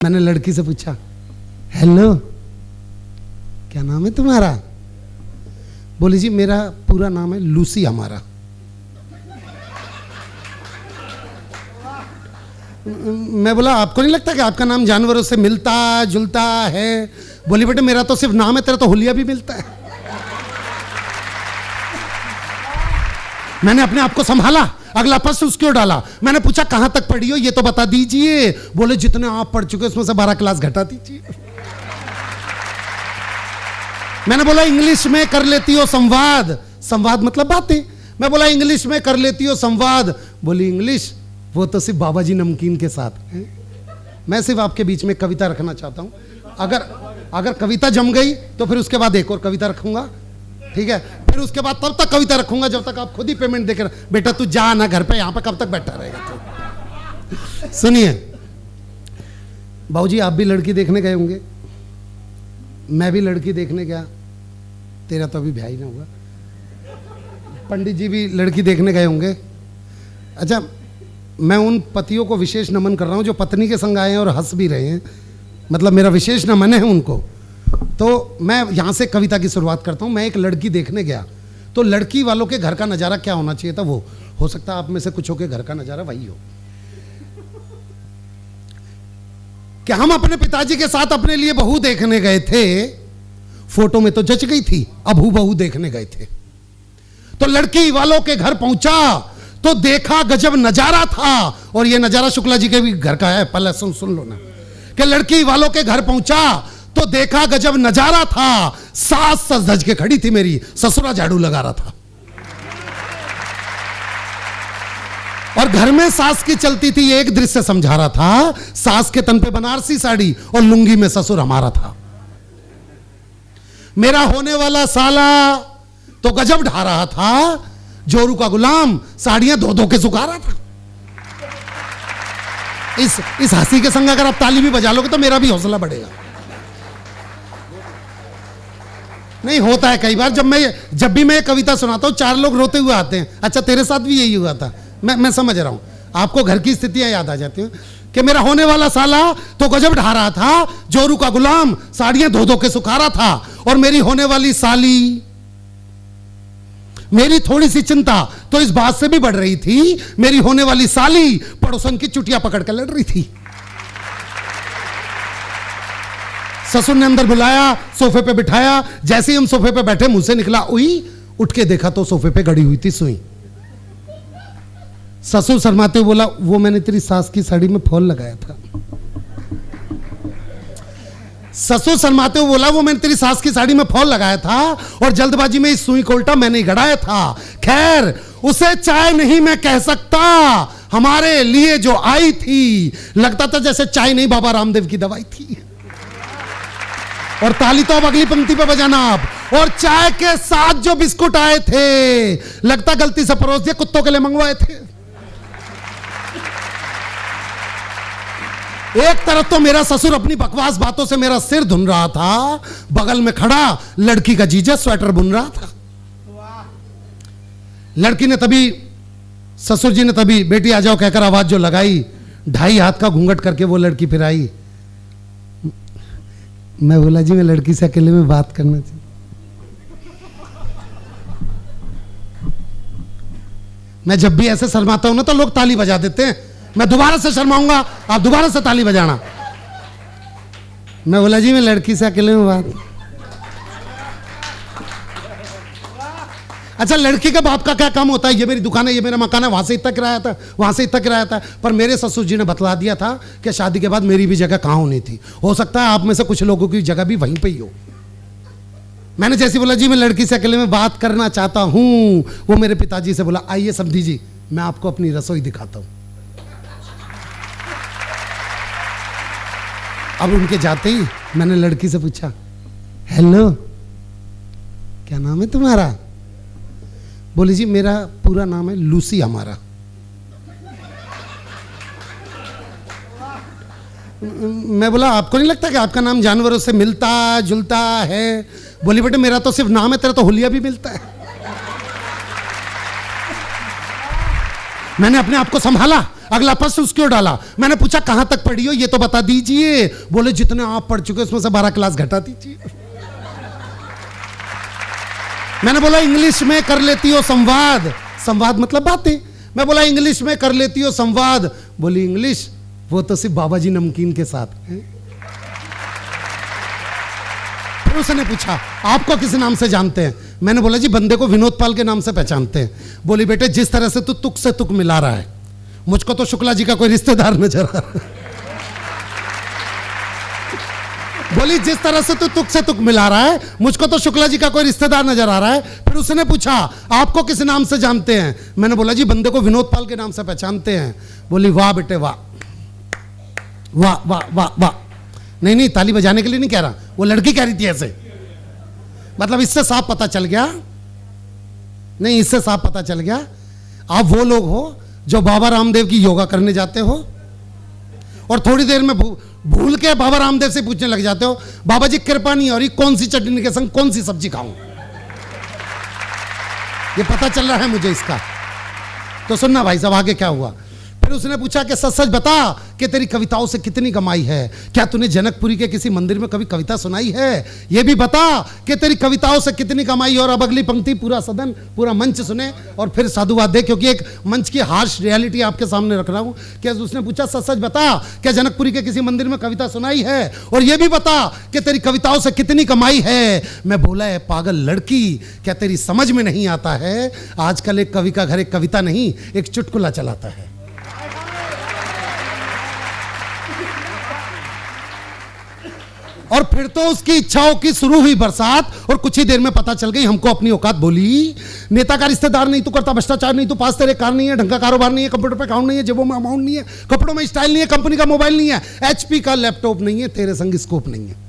मैंने लड़की से पूछा, हेलो क्या नाम है तुम्हारा? बोली जी मेरा पूरा नाम है लूसी हमारा। मैं बोला आपको नहीं लगता कि आपका नाम जानवरों से मिलता जुलता है? बोली बेटे मेरा तो सिर्फ नाम है, तेरा तो हुलिया भी मिलता है। मैंने अपने आप को संभाला, अगला प्रश्न उसकी ओर डाला। मैंने पूछा कहां तक पढ़ी हो ये तो बता दीजिए। बोले जितने आप पढ़ चुके उसमें से 12 क्लास घटा दीजिए। मैंने बोला इंग्लिश में कर लेती हो संवाद? संवाद मतलब बातें। मैं बोला इंग्लिश में कर लेती हो संवाद? बोली इंग्लिश वो तो सिर्फ बाबा जी नमकीन के साथ है। मैं सिर्फ आपके बीच में कविता रखना चाहता हूं। अगर कविता जम गई तो फिर उसके बाद एक और कविता रखूंगा, ठीक है? फिर उसके बाद तब तक कविता रखूंगा जब तक आप खुद ही पेमेंट देकर। बेटा तू जा ना घर पे, यहां पे कब तक बैठा रहेगा तू? सुनिए बाबूजी, आप भी लड़की देखने गए होंगे, मैं भी लड़की देखने गया। तेरा तो अभी ब्याह ही ना हुआ। पंडित जी भी लड़की देखने गए होंगे। अच्छा, मैं उन पतियों को विशेष नमन कर रहा हूं जो पत्नी के संग आए हैं और हंस भी रहे हैं, मतलब मेरा विशेष नमन है उनको। तो मैं यहां से कविता की शुरुआत करता हूं। मैं एक लड़की देखने गया, तो लड़की वालों के घर का नजारा क्या होना चाहिए था, वो हो सकता है आप में से कुछ के घर का नजारा वही हो कि हम अपने पिताजी के साथ अपने लिए बहू देखने गए थे। फोटो में तो जच गई थी, अबू बहू देखने गए थे। तो लड़की वालों के घर पहुंचा तो देखा गजब नजारा था। और ये नजारा शुक्ला जी के भी घर का है, पहले सुन लो ना। कि लड़की वालों के घर पहुंचा तो देखा गजब नजारा था। सास सज धज के खड़ी थी मेरी, ससुरा झाड़ू लगा रहा था। और घर में सास की चलती थी, एक दृश्य समझा रहा था। सास के तन पे बनारसी साड़ी और लुंगी में ससुर हमारा था। मेरा होने वाला साला तो गजब ढा रहा था। जोरू का गुलाम साड़ियां धो धो के सुखा रहा था। इस हंसी के संग अगर आप ताली भी बजा लोगे तो मेरा भी हौसला बढ़ेगा। नहीं होता है कई बार, जब भी मैं ये कविता सुनाता हूं 4 लोग रोते हुए आते हैं। अच्छा तेरे साथ भी यही हुआ था, मैं समझ रहा हूं। आपको घर की स्थितियां याद आ जाती हैं कि मेरा होने वाला साला तो गजब ढा रहा था। जोरू का गुलाम साड़ियां धो धो के सुखा रहा था। और मेरी होने वाली साली, मेरी थोड़ी सी चिंता तो इस बात से भी बढ़ रही थी, मेरी होने वाली साली पड़ोसन की चुटिया पकड़ कर लड़ रही थी। ससुर ने अंदर बुलाया, सोफे पे बिठाया। जैसे ही हम सोफे पे बैठे मुंह से निकला उई। उठ के देखा तो सोफे पे गड़ी हुई थी सुई। ससुर शर्माते हुए बोला, वो मैंने तेरी सास की साड़ी में फॉल लगाया था। ससुर शर्माते हुए बोला, वो मैंने तेरी सास की साड़ी में फॉल लगाया था और जल्दबाजी में इस सुई को उल्टा मैंने ही गड़ाया था। खैर उसे चाय नहीं मैं कह सकता, हमारे लिए जो आई थी लगता था जैसे चाय नहीं बाबा रामदेव की दवाई थी। और ताली तो अब अगली पंक्ति पे बजाना आप। और चाय के साथ जो बिस्कुट आए थे लगता गलती से परोस दिए, कुत्तों के लिए मंगवाए थे। एक तरफ तो मेरा ससुर अपनी बकवास बातों से मेरा सिर धुन रहा था, बगल में खड़ा लड़की का जीजा स्वेटर बुन रहा था। लड़की ने तभी, ससुर जी ने तभी बेटी आ जाओ कहकर आवाज जो लगाई, 2.5 हाथ का घूंघट करके वो लड़की फिर आई। मैं बोला जी मैं लड़की से अकेले में बात करना चाहिए। मैं जब भी ऐसे शर्माता हूं ना तो लोग ताली बजा देते हैं। मैं दोबारा से शर्माऊंगा, आप दोबारा से ताली बजाना। मैं बोला जी मैं लड़की से अकेले में बात। अच्छा लड़की के बाप का क्या काम होता है? ये मेरी दुकान है, ये मेरा मकान है, वहां से इतना किराया था, वहां से इतना किराया था। पर मेरे ससुर जी ने बतला दिया था कि शादी के बाद मेरी भी जगह कहां होनी थी। हो सकता है आप में से कुछ लोगों की जगह भी वहीं पे ही हो। मैंने जैसे बोला जी मैं लड़की से अकेले में बात करना चाहता हूं, वो मेरे पिताजी से बोला, आइए समधी जी मैं आपको अपनी रसोई दिखाता हूं। अब उनके जाते ही मैंने लड़की से पूछा, हेलो क्या नाम है तुम्हारा? बोली जी मेरा पूरा नाम है लूसी हमारा। मैं बोला आपको नहीं लगता कि आपका नाम जानवरों से मिलता जुलता है? बोली बेटे मेरा तो सिर्फ नाम है, तेरा तो हुलिया भी मिलता है। मैंने अपने आप को संभाला, अगला प्रश्न उसकी ओर डाला। मैंने पूछा कहां तक पढ़ी हो, ये तो बता दीजिए। बोले जितने आप पढ़ चुके उसमें से 12 क्लास घटा दीजिए। मैंने बोला इंग्लिश में कर लेती हो संवाद, संवाद मतलब बातें। मैं बोला इंग्लिश में कर लेती हो संवाद। बोली इंग्लिश वो तो सिर्फ बाबा जी नमकीन के साथ है। फिर उसने पूछा आपको किस नाम से जानते हैं? मैंने बोला जी बंदे को विनोद पाल के नाम से पहचानते हैं। बोली बेटे जिस तरह से तू तुक से तुक मिला रहा है, मुझको तो शुक्ला जी का कोई रिश्तेदार नजर आ रहा है। बोली जिस तरह से तू तुक से तुक मिला रहा है, मुझको तो शुक्ला जी का कोई रिश्तेदार नजर आ रहा है। फिर उसने पूछा आपको किस नाम से जानते हैं? मैंने बोला जी बंदे को विनोद पाल के नाम से पहचानते हैं। बोली वाह बेटे वाह, वाह वाह वाह वाह। नहीं नहीं, ताली बजाने के लिए नहीं कह रहा, वो लड़की कह रही थी ऐसे। मतलब इससे साफ पता चल गया, नहीं इससे साफ पता चल गया आप वो लोग हो जो बाबा रामदेव की योगा करने जाते हो और थोड़ी देर में भूल के बाबा रामदेव से पूछने लग जाते हो बाबा जी कृपा नहीं हो रही, कौन सी चटनी के संग कौन सी सब्जी खाऊं। ये पता चल रहा है मुझे इसका। तो सुनना भाई साहब आगे क्या हुआ। फिर उसने पूछा कि सच सच बता कि तेरी कविताओं से कितनी कमाई है, क्या तूने जनकपुरी के किसी मंदिर में कभी कविता सुनाई है? ये भी बता कि तेरी कविताओं से कितनी कमाई। और अब अगली पंक्ति पूरा सदन पूरा मंच सुने और फिर साधुवाद दे, क्योंकि एक मंच की हार्श रियलिटी आपके सामने रख रहा हूं। कि उसने पूछा सच सच बता क्या जनकपुरी के किसी मंदिर में कविता सुनाई है, और यह भी बता कि तेरी कविताओं से कितनी कमाई है। मैं बोला है पागल लड़की, क्या तेरी समझ में नहीं आता है आजकल एक कवि का घर एक कविता नहीं एक चुटकुला चलाता है। और फिर तो उसकी इच्छाओं की शुरू हुई बरसात और कुछ ही देर में पता चल गई हमको अपनी औकात। बोली नेता का रिश्तेदार नहीं तो करता भ्रष्टाचार नहीं तो पास तेरे कार नहीं है, ढंग का कारोबार नहीं है, कंप्यूटर पे अकाउंट नहीं है, जेबों में अमाउंट नहीं है, कपड़ों में स्टाइल नहीं है, कंपनी का मोबाइल नहीं है, एचपी का लैपटॉप नहीं है, तेरे संग स्कोप नहीं है।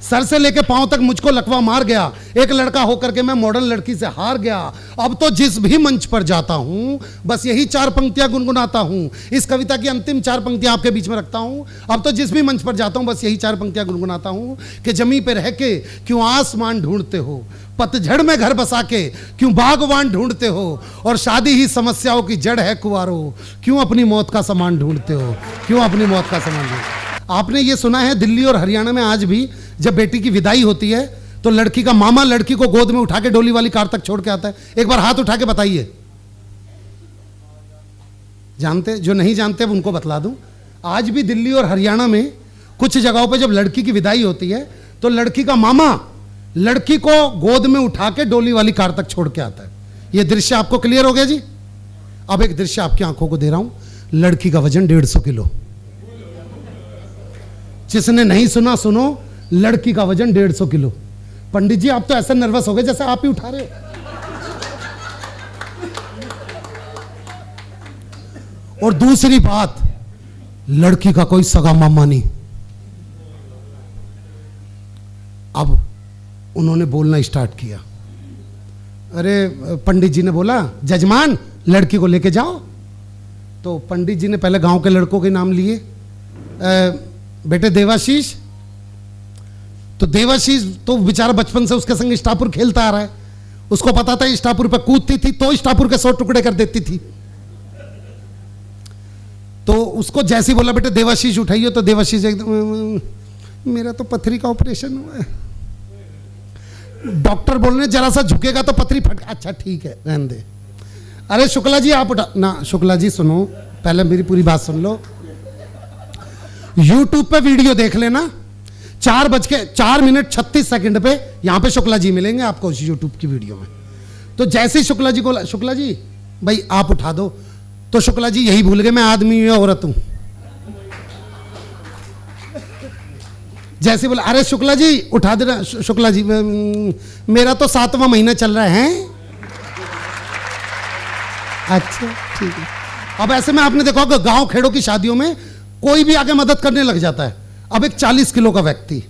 सर से लेके पांव तक मुझको लकवा मार गया। एक लड़का होकर के मैं मॉडर्न लड़की से हार गया। अब तो जिस भी मंच पर जाता हूं बस यही 4 पंक्तियां गुनगुनाता हूं। इस कविता की अंतिम 4 पंक्तियां आपके बीच में रखता हूं। अब तो जिस भी मंच पर जाता हूं बस यही 4 पंक्तियां गुनगुनाता हूं कि जमी पे रह के क्यों आसमान ढूंढते हो, पतझड़ में घर बसा के क्यों बागवान ढूंढते हो, और शादी ही समस्याओं की जड़ है कुंवारो, क्यों अपनी मौत का सामान ढूंढते हो, क्यों अपनी मौत का सामान ढूंढते हो। आपने ये सुना है दिल्ली और हरियाणा में आज भी जब बेटी की विदाई होती है तो लड़की का मामा लड़की को गोद में उठा के डोली वाली कार तक छोड़ के आता है। एक बार हाथ उठा के बताइए, जानते? जो नहीं जानते उनको बतला दूं, आज भी दिल्ली और हरियाणा में कुछ जगहों पे जब लड़की की विदाई होती है तो लड़की का मामा लड़की को गोद में उठा के डोली वाली कार तक छोड़ के आता है। यह दृश्य आपको क्लियर हो गया जी? अब एक दृश्य आपकी आंखों को दे रहा हूं। लड़की का वजन 150 किलो। जिसने नहीं सुना सुनो, लड़की का वजन 150 किलो। पंडित जी आप तो ऐसे नर्वस हो गए जैसे आप ही उठा रहे हो। और दूसरी बात, लड़की का कोई सगा मामा नहीं। अब उन्होंने बोलना स्टार्ट किया। अरे पंडित जी ने बोला जजमान लड़की को लेके जाओ। तो पंडित जी ने पहले गांव के लड़कों के नाम लिए। बेटे देवाशीष, तो देवाशीष तो बेचारा बचपन से उसके संग स्टापुर खेलता आ रहा है। उसको पता था स्टापुर पे कूदती थी तो स्टापुर के 100 टुकड़े कर देती थी। तो उसको जैसे ही बोला बेटे देवाशीष उठाइए, तो देवाशीष एकदम मेरा तो पथरी का ऑपरेशन हुआ है। डॉक्टर बोल रहे जरा सा झुकेगा तो पथरी फट। अच्छा ठीक है रहने दे। अरे शुक्ला जी आप उठा ना। शुक्ला जी सुनो, पहले मेरी पूरी बात सुन लो। YouTube पे वीडियो देख लेना, 4:04 पे यहां पे शुक्ला जी मिलेंगे आपको उस YouTube की वीडियो में। तो जैसे ही शुक्ला जी को, शुक्ला जी भाई आप उठा दो, तो शुक्ला जी यही भूल गए मैं आदमी हूं या औरत हूं। जैसे बोला अरे शुक्ला जी उठा देना। शुक्ला जी मेरा तो 7वां महीना चल रहा है। अच्छा ठीक है। अब ऐसे में आपने देखा गांव खेड़ों की शादियों में कोई भी आगे मदद करने लग जाता है। अब एक 40 किलो का व्यक्ति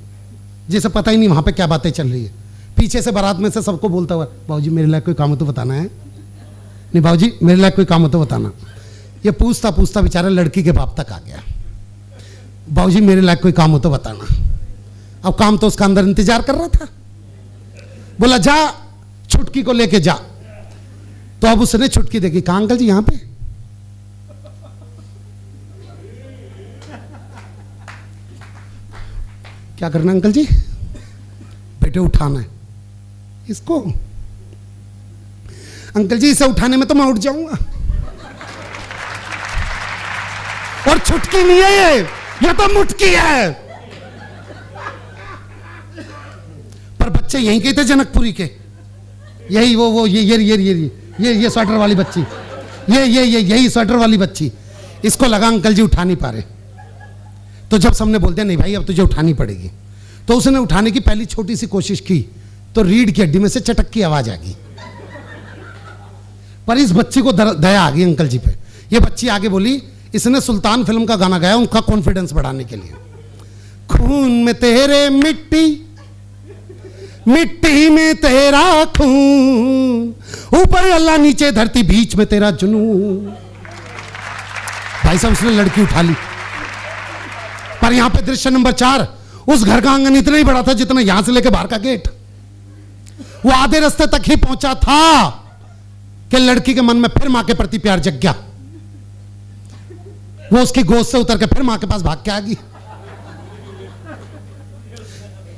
जिसे पता ही नहीं वहां पे क्या बातें चल रही है, पीछे से बारात में से सबको बोलता हुआ बाबूजी मेरे लायक कोई काम हो तो बताना है, नहीं बाबूजी मेरे लायक कोई काम हो तो बताना। ये पूछता पूछता बेचारा लड़की के बाप तक आ गया, बाबूजी मेरे लायक कोई काम हो तो बताना। अब काम तो उसका अंदर इंतजार कर रहा था। बोला जा छुटकी को लेके जा। तो अब उसने छुटकी देखी, कहा अंकल जी यहां पे? क्या करना अंकल जी? बेटे उठाना है इसको। अंकल जी इसे उठाने में तो मैं उठ जाऊंगा। और छुटकी नहीं है ये तो मुटकी है। पर बच्चे यहीं के थे जनकपुरी के, यही वो ये स्वेटर वाली बच्ची, यही स्वेटर वाली बच्ची। इसको लगा अंकल जी उठा नहीं पा रहे, तो जब सबने बोल दिया नहीं भाई अब तुझे उठानी पड़ेगी, तो उसने उठाने की पहली छोटी सी कोशिश की तो रीढ़ की हड्डी में से चटक की आवाज आ गई। पर इस बच्ची को दया आ गई अंकल जी पे। ये बच्ची आगे बोली, इसने सुल्तान फिल्म का गाना गाया उनका कॉन्फिडेंस बढ़ाने के लिए। खून में तेरे मिट्टी, मिट्टी में तेरा खून, ऊपर अल्लाह नीचे धरती बीच में तेरा जुनून। भाई साहब उसने लड़की उठा ली। पर यहां पे दृश्य नंबर 4, उस घर का आंगन इतना ही बड़ा था जितना यहां से लेकर बाहर का गेट। वो आधे रास्ते तक ही पहुंचा था कि लड़की के मन में फिर मां के प्रति प्यार जग गया। वो उसकी गोद से उतर के फिर मां के पास भाग के आ गई।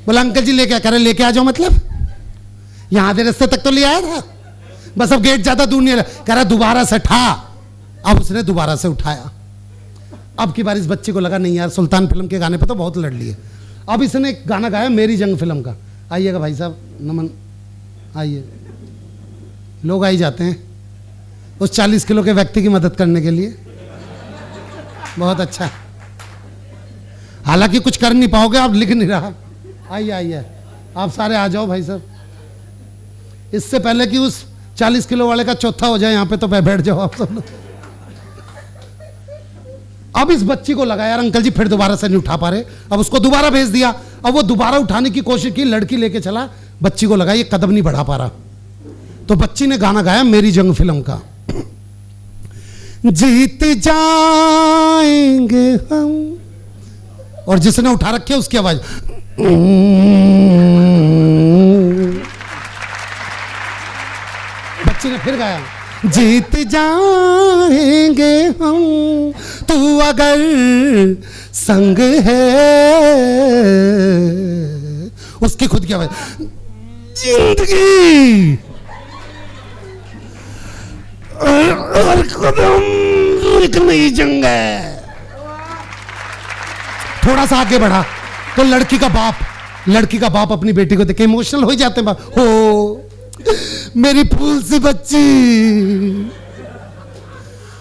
बोला अंकल जी लेके, कह रहे लेके आ जाओ मतलब? यहां आधे रास्ते तक तो ले आया था, बस अब गेट ज्यादा दूर नहीं रहा। कह रहा दोबारा से उठा। अब उसने दोबारा से उठाया। अब की बार इस बच्चे को लगा नहीं यार सुल्तान फिल्म के गाने पे तो बहुत लड़ लिए। अब इसने एक गाना गाया मेरी जंग फिल्म का। आइएगा भाई साहब, नमन, आइए। लोग आई जाते हैं उस 40 किलो के व्यक्ति की मदद करने के लिए, बहुत अच्छा। हालांकि कुछ कर नहीं पाओगे, आप लिख नहीं रहा। आइए आइए आप सारे आ जाओ भाई साहब। इससे पहले कि उस 40 किलो वाले का चौथा हो जाए यहां पे, तो बैठ जाओ आप सब। अब इस बच्ची को लगा यार अंकल जी फिर दोबारा से नहीं उठा पा रहे, अब उसको दोबारा भेज दिया। अब वो दोबारा उठाने की कोशिश की, लड़की लेके चला। बच्ची को लगा ये कदम नहीं बढ़ा पा रहा, तो बच्ची ने गाना गाया मेरी जंग फिल्म का। जीत जाएंगे हम, और जिसने उठा रखे उसकी आवाज बच्ची ने फिर गाया जीत जाएंगे हम तू अगर संग है। उसकी खुद की आवाज जिंदगी और कदम एक नई जंग है। थोड़ा सा आगे बढ़ा तो लड़की का बाप अपनी बेटी को देखे इमोशनल हो जाते हैं। हो मेरी फूल सी बच्ची।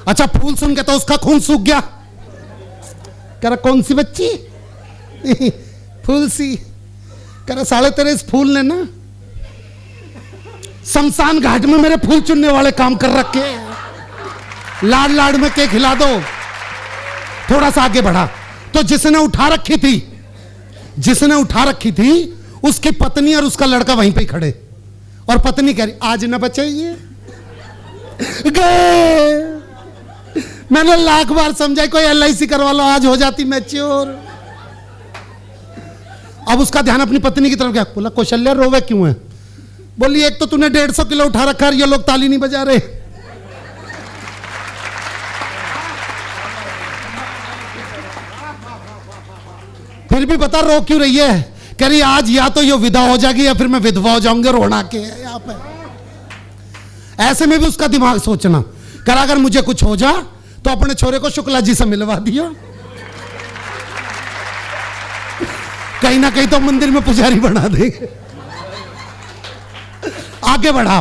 अच्छा फूल सुन के तो उसका खून सूख गया। कह रहा कौन सी बच्ची? फूल सी। कह रहा साले तेरे इस फूल ने ना शमशान घाट में मेरे फूल चुनने वाले काम कर रखे। लाड लाड में केक खिला दो। थोड़ा सा आगे बढ़ा तो जिसने उठा रखी थी उसकी पत्नी और उसका लड़का वहीं पे खड़े, और पत्नी कह रही आज ना बचाइए। गए मैंने लाख बार समझाई कोई LIC करवा लो, आज हो जाती मैच्योर। अब उसका ध्यान अपनी पत्नी की तरफ गया। बोला कौशल्या रोवे क्यों है? बोली एक तो तूने 150 किलो उठा रखा है, ये लोग ताली नहीं बजा रहे। फिर भी बता रो क्यों रही है? कह रही आज या तो ये विदा हो जाएगी या फिर मैं विधवा हो जाऊंगी। रोना के यहाँ पे ऐसे में भी उसका दिमाग सोचना कर अगर मुझे कुछ हो जा तो अपने छोरे को शुक्ला जी से मिलवा दियो, कहीं ना कहीं तो मंदिर में पुजारी बना देंगे। आगे बढ़ा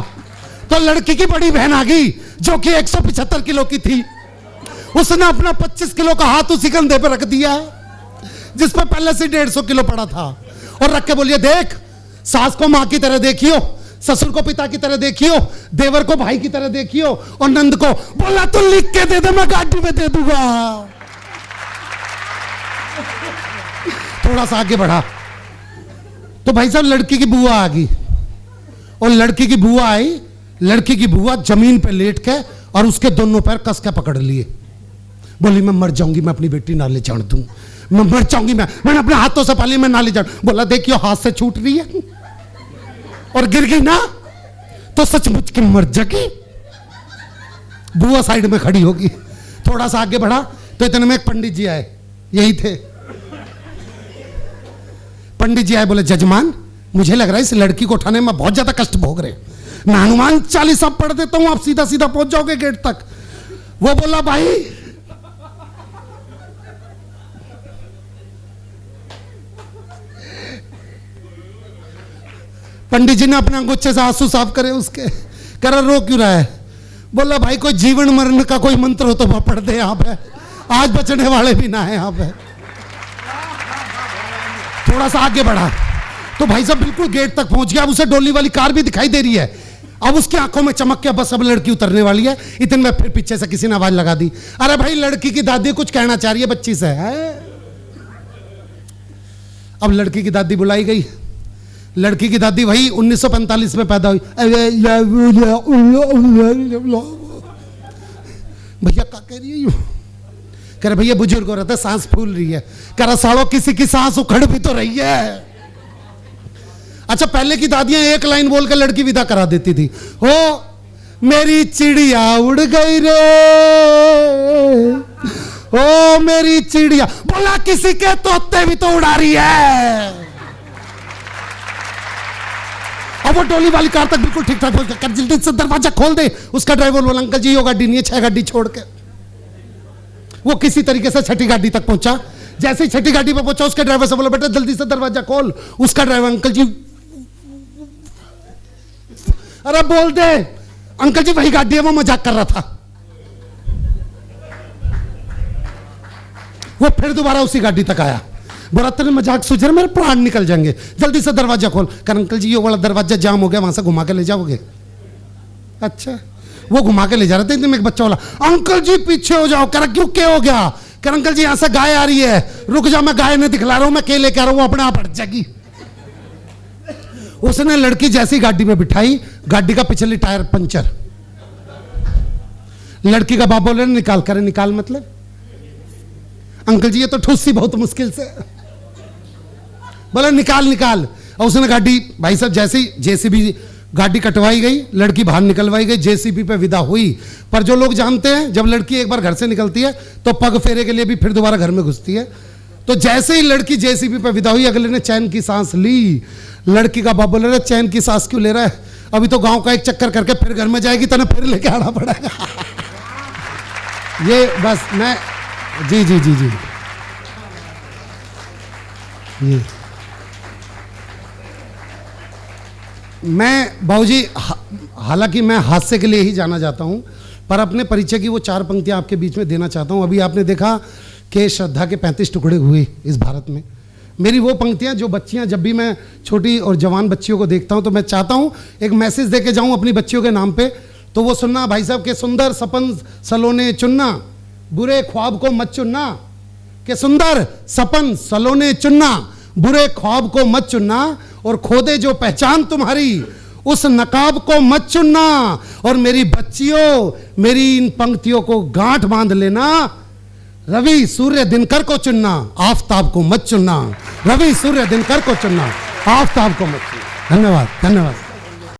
तो लड़की की बड़ी बहन आ गई जो कि 175 किलो की थी। उसने अपना 25 किलो का हाथ उसी कंधे पे रख दिया जिस पर पहले से 150 किलो पड़ा था, और रख के बोलिए देख सास को मां की तरह देखियो, ससुर को पिता की तरह देखियो, देवर को भाई की तरह देखियो, और नंद को बोला तो लिख के दे दे मैं गाड़ी में दे दूंगा। थोड़ा सा आगे बढ़ा तो भाई साहब लड़की की बुआ आ गई, और लड़की की बुआ जमीन पे लेट के और उसके दोनों पैर कस के पकड़ लिए। बोली मैं मर जाऊंगी, मैं अपनी बेटी नाले चाड़ दूं, मैं मर जाऊंगी, मैंने अपने हाथों से पाली, मैं नाले चाड़। बोला देखियो हाथ से छूट रही है और गिर गई ना तो सचमुच की मर जाएगी। बुआ साइड में खड़ी होगी। थोड़ा सा आगे बढ़ा तो इतने में एक पंडित जी आए, यही थे। पंडित जी आए, बोले जजमान मुझे लग रहा है इस लड़की को उठाने में बहुत ज्यादा कष्ट भोग रहे, मैं हनुमान चालीसा पढ़ देता हूं, आप सीधा सीधा पहुंच जाओगे गेट तक। वो बोला भाई पंडित जी ने अपने अंगूठे से आंसू साफ करे उसके, कह रहा रो क्यों रहा है? बोला भाई कोई जीवन मरण का कोई मंत्र हो तो वह पढ़ दे यहाँ पे, आज बचने वाले भी ना है यहाँ पे। थोड़ा सा आगे बढ़ा तो भाई साहब बिल्कुल गेट तक पहुंच गया। अब उसे डोली वाली कार भी दिखाई दे रही है। अब उसकी आंखों में चमक के बस अब लड़की उतरने वाली है। इतने में फिर पीछे से किसी ने आवाज लगा दी, अरे भाई लड़की की दादी कुछ कहना चाह रही है बच्ची से है। अब लड़की की दादी बुलाई गई। लड़की की दादी वही 1945 में पैदा हुई। भैया क्या कह रही है? कह रहे भैया बुजुर्ग हो रहा था, सांस फूल रही है। कह रहा सालों किसी की सांस उखड़ भी तो रही है। अच्छा पहले की दादियां एक लाइन बोल के लड़की विदा करा देती थी, हो मेरी चिड़िया उड़ गई रे, ओ मेरी चिड़िया। बोला किसी के तोते भी तो उड़ा रही है। अब वो डोली वाली कार तक बिल्कुल ठीक ठाक पहुंच गया। जल्दी से दरवाजा खोल दे। उसका ड्राइवर बोला अंकल जी यो गाड़ी नहीं है, 6 गाड़ी छोड़ के। वो किसी तरीके से 6ठी गाड़ी तक पहुंचा। जैसे ही 6ठी गाड़ी पर पहुंचा उसके ड्राइवर से बोला बेटा जल्दी से दरवाजा खोल। उसका ड्राइवर अंकल जी, अरे बोल दे अंकल जी वही गाड़ी है, वो मजाक कर रहा था। वो फिर दोबारा उसी गाड़ी तक आया। बोला तेरे मजाक सूझ रहा, मेरे प्राण निकल जाएंगे, जल्दी से दरवाजा खोल। कर अंकल जी ये वाला दरवाजा जाम हो गया, वहां से घुमा के ले जाओगे? अच्छा वो घुमा के ले जा रहे थे। एक बच्चा बोला अंकल जी पीछे हो जाओ। कह क्यों क्या हो गया? कह अंकल जी यहां से गाय आ रही है, रुक जा मैं गाय नहीं दिखला रहा हूं, मैं केले कह रहा हूं, अपने आप हट जाएगी। उसने लड़की जैसी गाड़ी में बिठाई, गाड़ी का पिछली टायर पंचर। लड़की का बाप बोले निकाल। करे निकाल मतलब? अंकल जी ये तो ठुस्सी बहुत मुश्किल से। बोला निकाल निकाल। और उसने गाड़ी भाई साहब जैसे जेसीबी गाड़ी कटवाई गई, लड़की बाहर निकलवाई गई, जेसीबी पे विदा हुई। पर जो लोग जानते हैं जब लड़की एक बार घर से निकलती है तो पग फेरे के लिए भी फिर दोबारा घर में घुसती है। तो जैसे ही लड़की जेसीबी पे विदा हुई, अगले ने चैन की सांस ली। लड़की का बाप बोल रहा है चैन की सांस क्यों ले रहा है? अभी तो गांव का एक चक्कर करके फिर घर में जाएगी, तने फिर लेके आना पड़ेगा। ये बस मैं जी जी जी जी ये मैं बाबूजी हालांकि मैं हास्य के लिए ही जाना जाता हूं, पर अपने परिचय की वो 4 पंक्तियां आपके बीच में देना चाहता हूं। अभी आपने देखा कि श्रद्धा के 35 टुकड़े हुए इस भारत में। मेरी वो पंक्तियां जो बच्चियां, जब भी मैं छोटी और जवान बच्चियों को देखता हूं तो मैं चाहता हूं एक मैसेज दे के जाऊं अपनी बच्चियों के नाम पे। तो वो सुनना भाई साहब के सुंदर सपन सलोने चुनना, बुरे ख्वाब को मत चुनना। के सुंदर सपन सलोने चुनना, बुरे ख्वाब को मत चुनना, और खोदे जो पहचान तुम्हारी उस नकाब को मत चुनना। और मेरी बच्चियों मेरी इन पंक्तियों को गांठ बांध लेना, रवि सूर्य दिनकर को चुनना, आफताब को मत चुनना। रवि सूर्य दिनकर को चुनना, आफताब को मत चुनना। धन्यवाद धन्यवाद।